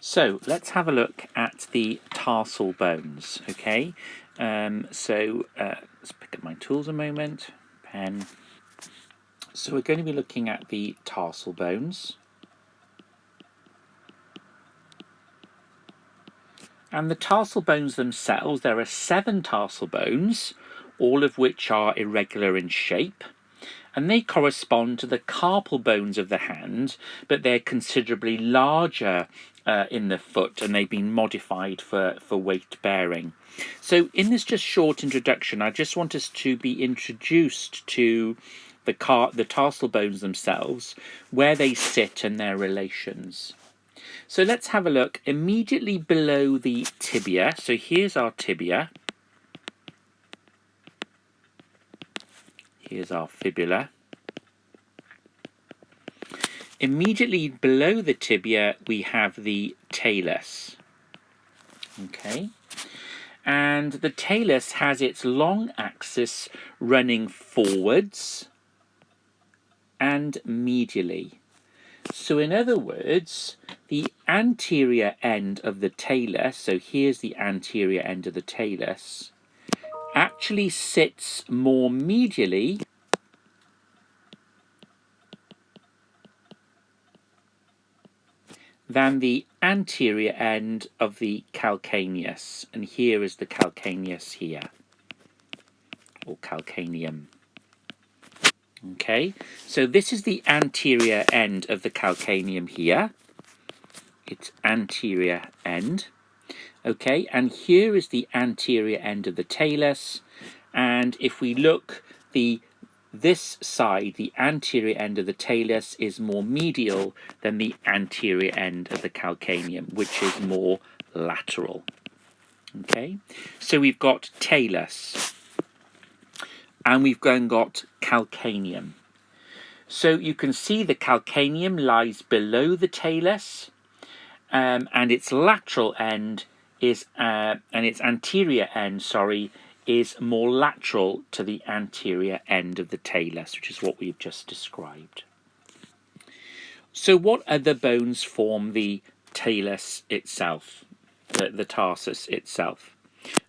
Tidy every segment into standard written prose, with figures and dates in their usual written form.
So let's have a look at the tarsal bones, okay? Let's pick up my tools a moment, pen. So we're going to be looking at the tarsal bones. And the tarsal bones themselves, there are 7 tarsal bones, all of which are irregular in shape. And they correspond to the carpal bones of the hand, but they're considerably larger in the foot, and they've been modified for weight bearing. So in this just short introduction, I just want us to be introduced to the tarsal bones themselves, where they sit and their relations. So let's have a look immediately below the tibia. So here's our tibia. Here's our fibula. Immediately below the tibia, we have the talus. Okay. And the talus has its long axis running forwards and medially. So in other words, the anterior end of the talus, so here's the anterior end of the talus, actually sits more medially than the anterior end of the calcaneus. And here is the calcaneus here, or calcaneum. Okay, so this is the anterior end of the calcaneum here. Its anterior end. Okay, and here is the anterior end of the talus. And if we look, this side, the anterior end of the talus, is more medial than the anterior end of the calcaneum, which is more lateral. Okay, so we've got talus and we've got calcaneum. So you can see the calcaneum lies below the talus, and its lateral end is, and its anterior end, is more lateral to the anterior end of the talus, which is what we've just described. So what other bones form the talus itself, the tarsus itself?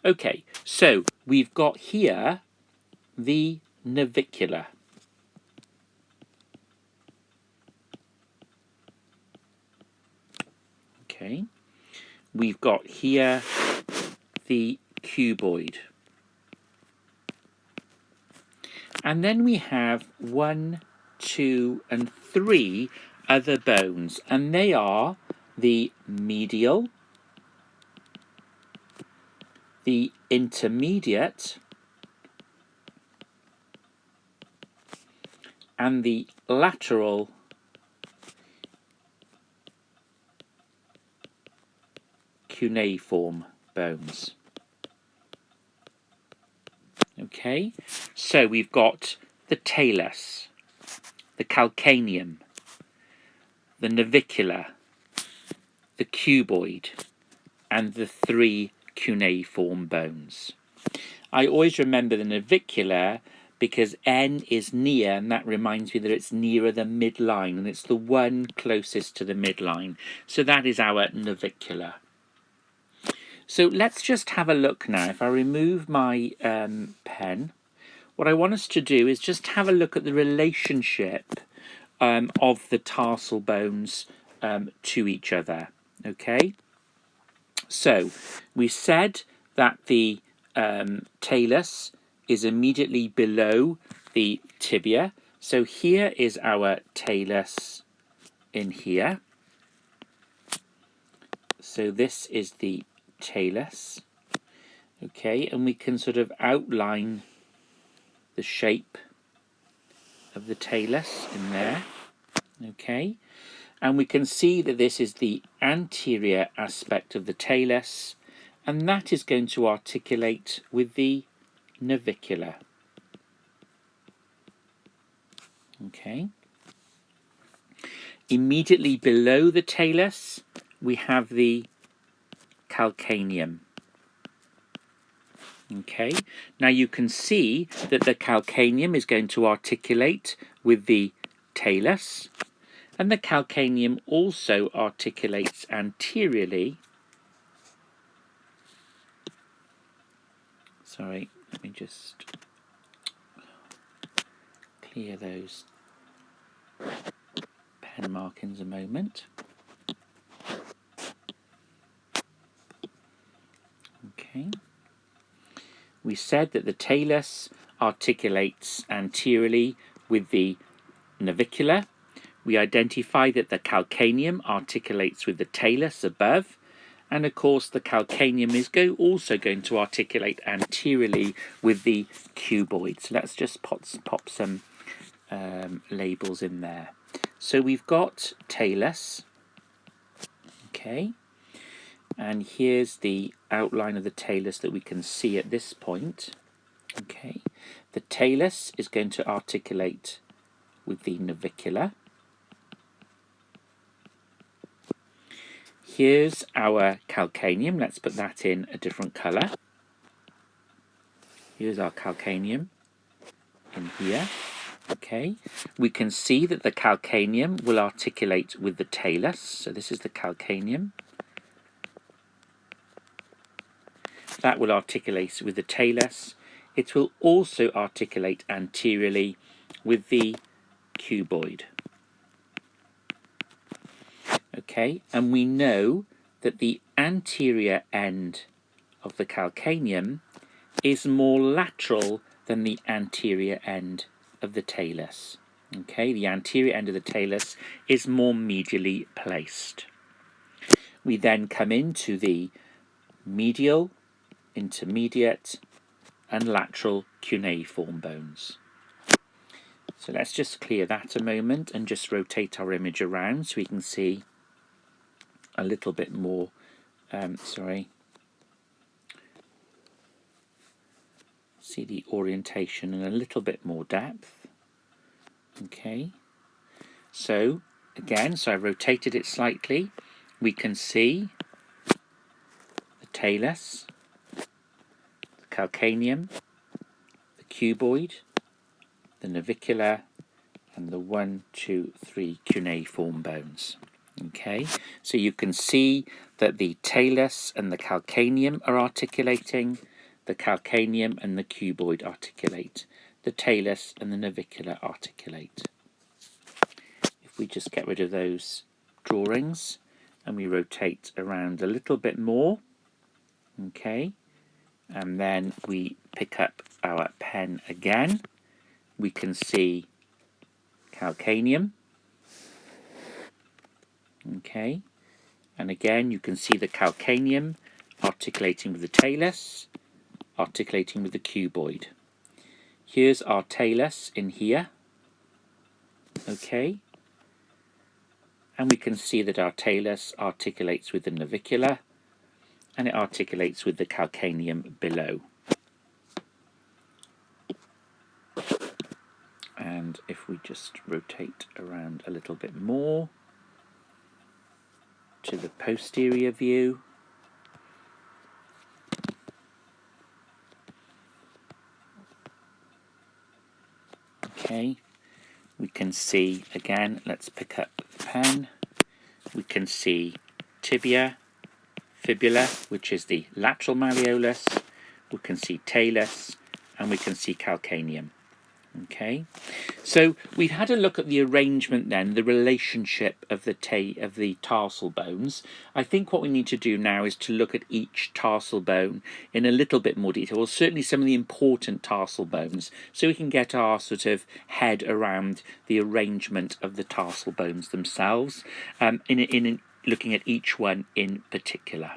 Okay, so we've got here the navicular. Okay, we've got here the cuboid. And then we have 1, 2, and 3 other bones, and they are the medial, the intermediate, and the lateral cuneiform bones. Okay, so we've got the talus, the calcaneum, the navicular, the cuboid, and the 3 cuneiform bones. I always remember the navicular because N is near, and that reminds me that it's nearer the midline, and it's the one closest to the midline. So that is our navicular. So let's just have a look now. If I remove my pen, what I want us to do is just have a look at the relationship of the tarsal bones to each other. Okay, so we said that the talus is immediately below the tibia. So here is our talus in here. So this is the talus. Okay, and we can sort of outline the shape of the talus in there. Okay, and we can see that this is the anterior aspect of the talus, and that is going to articulate with the navicular. Okay, immediately below the talus we have the calcaneum. Okay, now you can see that the calcaneum is going to articulate with the talus, And the calcaneum also articulates anteriorly. Sorry, let me just clear those pen markings a moment. Okay. We said that the talus articulates anteriorly with the navicular. We identified that the calcaneum articulates with the talus above. And of course, the calcaneum is also going to articulate anteriorly with the cuboid. So let's just pop some labels in there. So we've got talus, okay, and here's the outline of the talus that we can see at this point. Okay, the talus is going to articulate with the navicular. Here's our calcaneum. Let's put that in a different colour. Here's our calcaneum in here. Okay, we can see that the calcaneum will articulate with the talus. So this is the calcaneum. That will articulate with the talus. It will also articulate anteriorly with the cuboid. Okay, and we know that the anterior end of the calcaneum is more lateral than the anterior end of the talus. Okay, the anterior end of the talus is more medially placed. We then come into the medial, intermediate, and lateral cuneiform bones. So let's just clear that a moment and just rotate our image around so we can see a little bit more, see the orientation in a little bit more depth. Okay, so again, so I rotated it slightly. We can see the talus, the calcaneum, the cuboid, the navicular, and the 1, 2, 3 cuneiform bones. Okay, so you can see that the talus and the calcaneum are articulating, the calcaneum and the cuboid articulate, the talus and the navicular articulate. If we just get rid of those drawings and we rotate around a little bit more, okay, and then we pick up our pen again, we can see calcaneum. Okay, and again you can see the calcaneum articulating with the talus, articulating with the cuboid. Here's our talus in here. Okay, and we can see that our talus articulates with the navicular and it articulates with the calcaneum below. And if we just rotate around a little bit more to the posterior view, okay, we can see again, let's pick up the pen, we can see tibia, fibula, which is the lateral malleolus, we can see talus, and we can see calcaneum. Okay, so we've had a look at the arrangement then, the relationship of the tarsal bones. I think what we need to do now is to look at each tarsal bone in a little bit more detail, or certainly some of the important tarsal bones, so we can get our sort of head around the arrangement of the tarsal bones themselves, in looking at each one in particular.